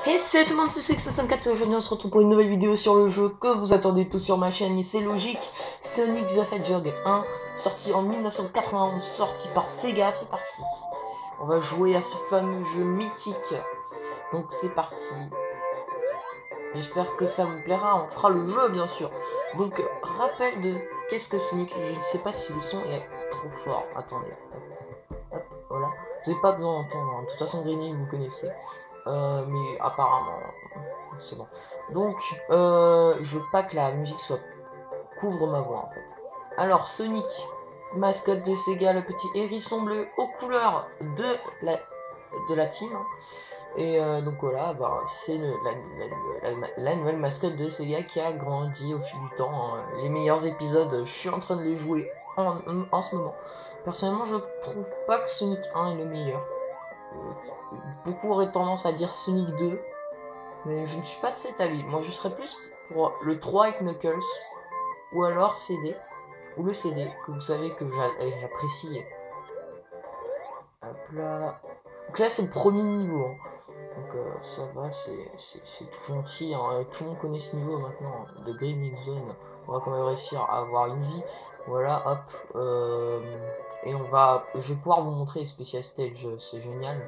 Hey salut tout le monde, c'est Sex64 et aujourd'hui on se retrouve pour une nouvelle vidéo sur le jeu que vous attendez tous sur ma chaîne et c'est logique, Sonic the Hedgehog 1, sorti en 1991, sorti par Sega, c'est parti. On va jouer à ce fameux jeu mythique, donc c'est parti. J'espère que ça vous plaira, on fera le jeu bien sûr. Donc rappel de qu'est-ce que Sonic, je ne sais pas si le son est trop fort, attendez. Hop, voilà. Vous n'avez pas besoin d'entendre, hein. De toute façon Granny vous connaissez. Mais apparemment, c'est bon. Donc, je veux pas que la musique soit couvre ma voix en fait. Alors, Sonic, mascotte de Sega, le petit hérisson bleu aux couleurs de la team. Et donc voilà, bah, c'est la nouvelle mascotte de Sega qui a grandi au fil du temps, hein. Les meilleurs épisodes, je suis en train de les jouer en ce moment. Personnellement, je trouve pas que Sonic 1 est le meilleur. Beaucoup auraient tendance à dire Sonic 2, mais je ne suis pas de cet avis. Moi, je serais plus pour le 3 avec Knuckles, ou alors CD, ou le CD, que vous savez que j'apprécie. Hop là. Donc là, c'est le premier niveau, hein. Donc ça va, c'est tout gentil, hein. Tout le monde connaît ce niveau maintenant, hein, de Green Zone. On va quand même réussir à avoir une vie. Voilà, hop. Et je vais pouvoir vous montrer les Special Stage, c'est génial.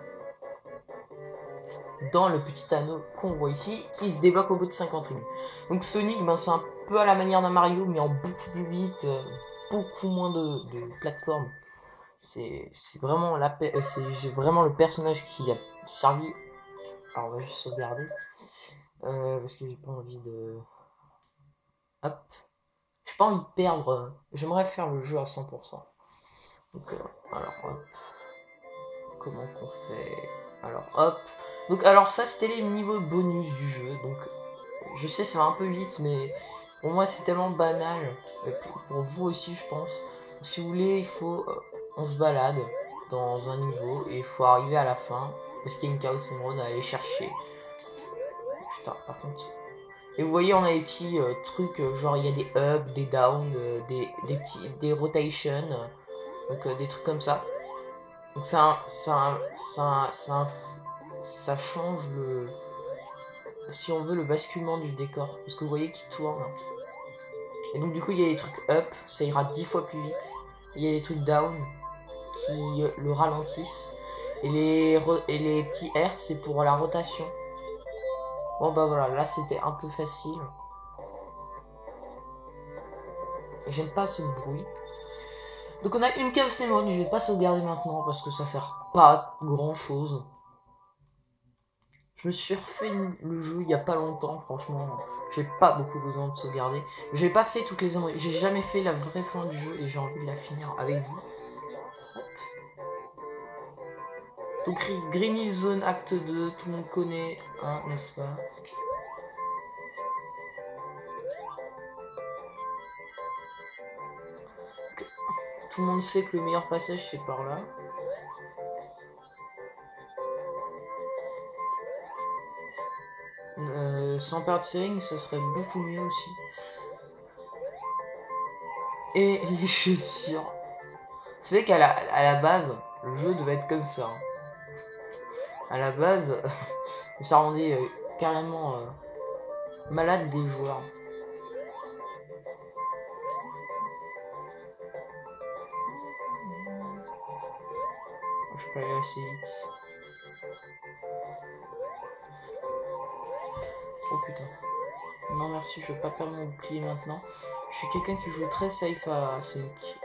Dans le petit anneau qu'on voit ici, qui se débloque au bout de 50 rings. Donc Sonic, ben, c'est un peu à la manière d'un Mario, mais en beaucoup plus vite, beaucoup moins de plateformes. C'est vraiment, c'est vraiment le personnage qui a servi. Alors on va juste sauvegarder, parce que j'ai pas envie de... Hop. J'ai pas envie de perdre, j'aimerais faire le jeu à 100%. Donc, alors hop. Comment qu'on fait? Alors hop. Donc alors ça c'était les niveaux bonus du jeu. Donc je sais ça va un peu vite mais pour moi c'est tellement banal. Pour vous aussi je pense. Donc, si vous voulez il faut on se balade dans un niveau et il faut arriver à la fin parce qu'il y a une Chaos Emerald à aller chercher. Putain par contre. Et vous voyez on a des petits trucs genre il y a des ups, des downs, des rotations. Donc des trucs comme ça. Donc ça change le, si on veut, le basculement du décor. Parce que vous voyez qu'il tourne. Et donc du coup il y a des trucs up, ça ira 10 fois plus vite. Il y a des trucs down qui le ralentissent. Et les petits R c'est pour la rotation. Bon bah voilà, là c'était un peu facile. Et j'aime pas ce bruit. Donc on a une cave Simone, je vais pas sauvegarder maintenant parce que ça sert pas grand chose. Je me suis refait le jeu il y a pas longtemps, franchement, j'ai pas beaucoup besoin de sauvegarder. J'ai pas fait toutes les ennemis, j'ai jamais fait la vraie fin du jeu et j'ai envie de la finir avec vous. Hop. Donc Green Hill Zone acte 2, tout le monde connaît, hein, n'est-ce pas? Donc, tout le monde sait que le meilleur passage c'est par là. Sans perdre Sing, ça serait beaucoup mieux aussi. Et les chaussures. C'est vrai à la base, le jeu devait être comme ça, hein. À la base, ça rendait carrément malade des joueurs. Je peux aller assez vite. Oh putain. Non merci, je veux pas perdre mon bouclier maintenant. Je suis quelqu'un qui joue très safe à Sonic.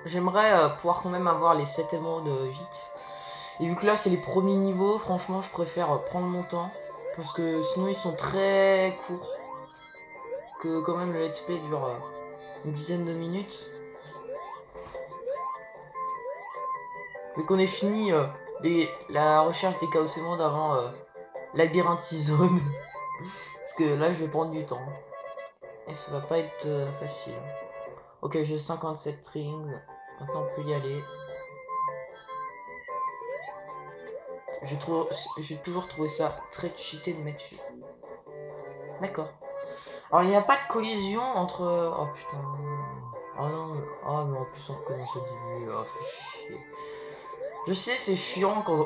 J'aimerais pouvoir quand même avoir les 7 émeraudes vite. Et vu que là c'est les premiers niveaux, franchement je préfère prendre mon temps. Parce que sinon ils sont très courts. Que quand même le let's play dure une dizaine de minutes. Mais qu'on ait fini la recherche des chaos émeraudes avant Labyrinthizone. Parce que là je vais prendre du temps. Et ça va pas être facile. Ok, j'ai 57 rings. Maintenant on peut y aller. J'ai toujours trouvé ça très cheaté de mettre dessus. D'accord. Alors il n'y a pas de collision entre... Oh putain. Oh non. Oh mais en plus on recommence au début. Oh fait chier. Je sais, c'est chiant quand...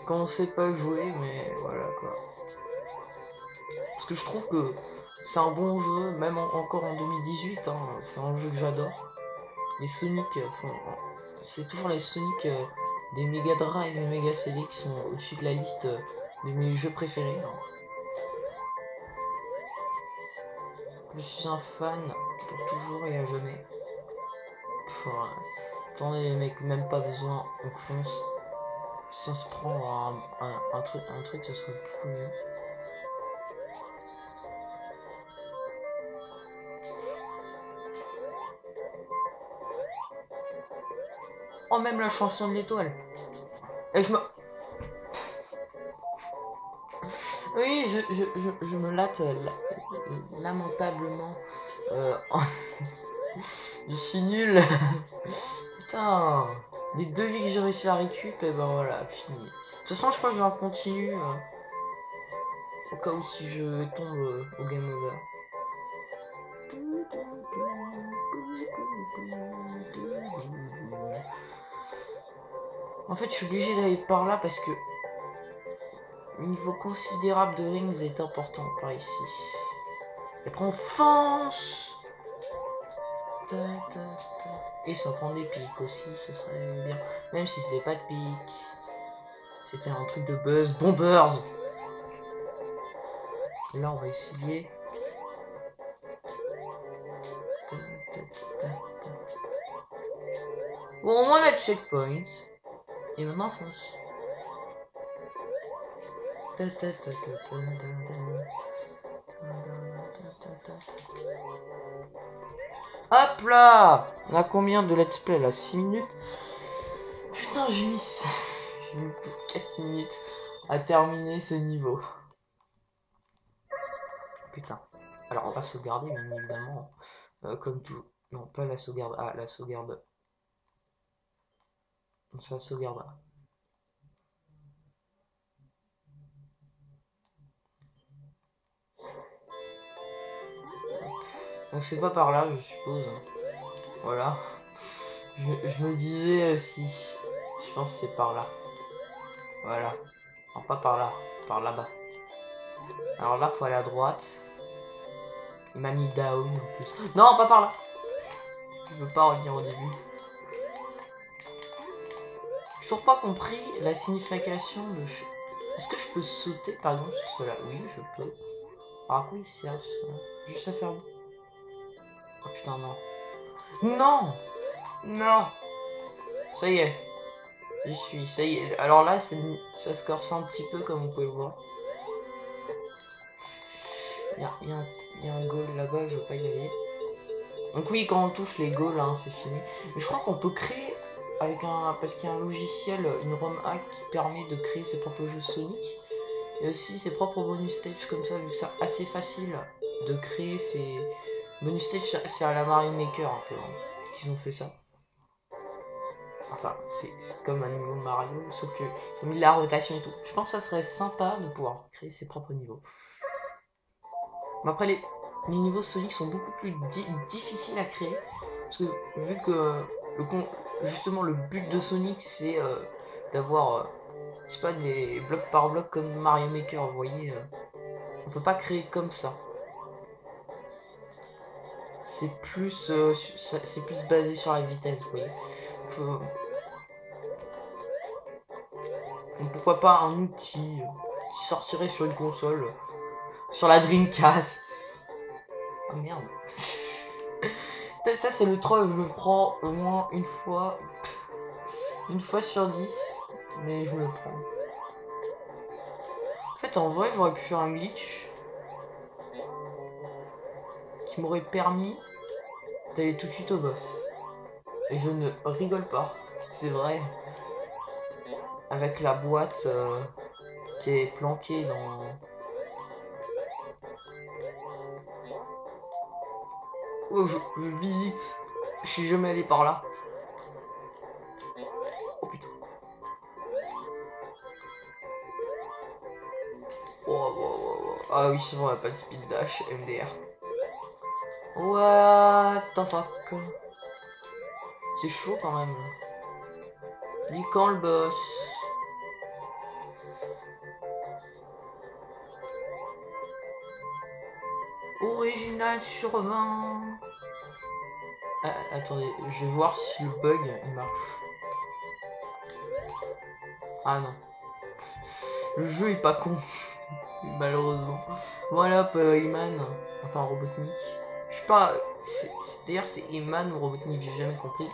quand on sait pas jouer, mais voilà quoi. Parce que je trouve que c'est un bon jeu, même encore en 2018, hein, c'est un jeu que j'adore. Les Sonic, c'est toujours les Sonic des Mega Drive et Mega CD qui sont au-dessus de la liste de mes jeux préférés. Hein. Je suis un fan pour toujours et à jamais. Attendez les mecs, même pas besoin, on fonce. Si on se prend un truc, ça serait beaucoup mieux. Oh, même la chanson de l'étoile. Et je me... Oui, je me latte lamentablement. Je suis nul. Putain. Les 2 vies que j'ai réussi à récup, et ben voilà, fini. De toute façon, je crois que je vais en continuer. Au cas où si je tombe au game over. En fait, je suis obligé d'aller par là parce que le niveau considérable de rings est important par ici. Et après, on fonce. Et sans prendre des pics aussi, ce serait bien. Même si c'était pas de pics. C'était un truc de buzz. Bombers. Et là, on va essayer. Bon, au moins la checkpoint. Et maintenant, on fonce. Hop là! On a combien de let's play là? 6 minutes? Putain, j'ai mis 4 minutes à terminer ce niveau. Putain. Alors, on va sauvegarder, bien évidemment. Comme tout. Non, pas la sauvegarde. Ah, la sauvegarde. Ça sauvegardera. Donc c'est pas par là, je suppose. Voilà. Je me disais si. Je pense que c'est par là. Voilà. Non, pas par là. Par là-bas. Alors là, faut aller à droite. Il m'a mis down en plus. Non, pas par là. Je veux pas revenir au début. J'ai toujours pas compris la signification de... Est-ce que je peux sauter par exemple sur cela? Oui, je peux. Alors à quoi il sert cela? Juste à faire... Oh putain, non. Non! Non! Ça y est. J'y suis, ça y est. Alors là, ça se corse un petit peu comme vous pouvez le voir. Il y a un goal là-bas, je veux pas y aller. Donc oui, quand on touche les goals, hein, c'est fini. Mais je crois qu'on peut créer avec un... Parce qu'il y a un logiciel, une ROM hack qui permet de créer ses propres jeux Sonic. Et aussi ses propres bonus stage comme ça, vu que c'est assez facile de créer ces bonus stage. C'est à la Mario Maker un peu hein, qu'ils ont fait ça. Enfin, c'est comme un niveau Mario, sauf que ils ont mis de la rotation et tout. Je pense que ça serait sympa de pouvoir créer ses propres niveaux. Mais après, les niveaux Sonic sont beaucoup plus difficiles à créer. Parce que vu que justement le but de Sonic c'est d'avoir, c'est pas des blocs par bloc comme Mario Maker, vous voyez. On peut pas créer comme ça. C'est plus basé sur la vitesse, vous voyez. Donc pourquoi pas un outil qui sortirait sur une console, sur la Dreamcast. Oh merde. Ça c'est le troll, je me prends au moins une fois sur 10, mais je me le prends. En fait en vrai j'aurais pu faire un glitch qui m'aurait permis d'aller tout de suite au boss. Et je ne rigole pas, c'est vrai. Avec la boîte qui est planquée dans... Oh, je visite. Je suis jamais allé par là. Oh putain. Oh. Ah oui, c'est vrai, pas de speed dash, MDR. What the fuck. C'est chaud quand même. Dis quand le boss? Original sur 20. Ah, attendez, je vais voir si le bug il marche. Ah non. Le jeu est pas con. Malheureusement. Voilà, Eman. Enfin, Robotnik. Je sais pas. D'ailleurs, c'est Eman ou Robotnik, j'ai jamais compris.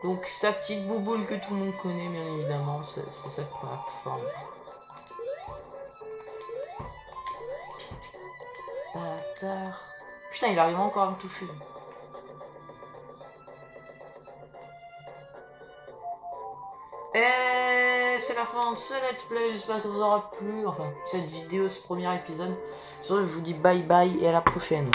Donc, sa petite bouboule que tout le monde connaît, bien évidemment. C'est sa première forme. Bâtard. Putain, il arrive encore à me toucher. Et c'est la fin de ce let's play, j'espère que vous aura plu, enfin cette vidéo, ce premier épisode. Sur ce, je vous dis bye bye et à la prochaine.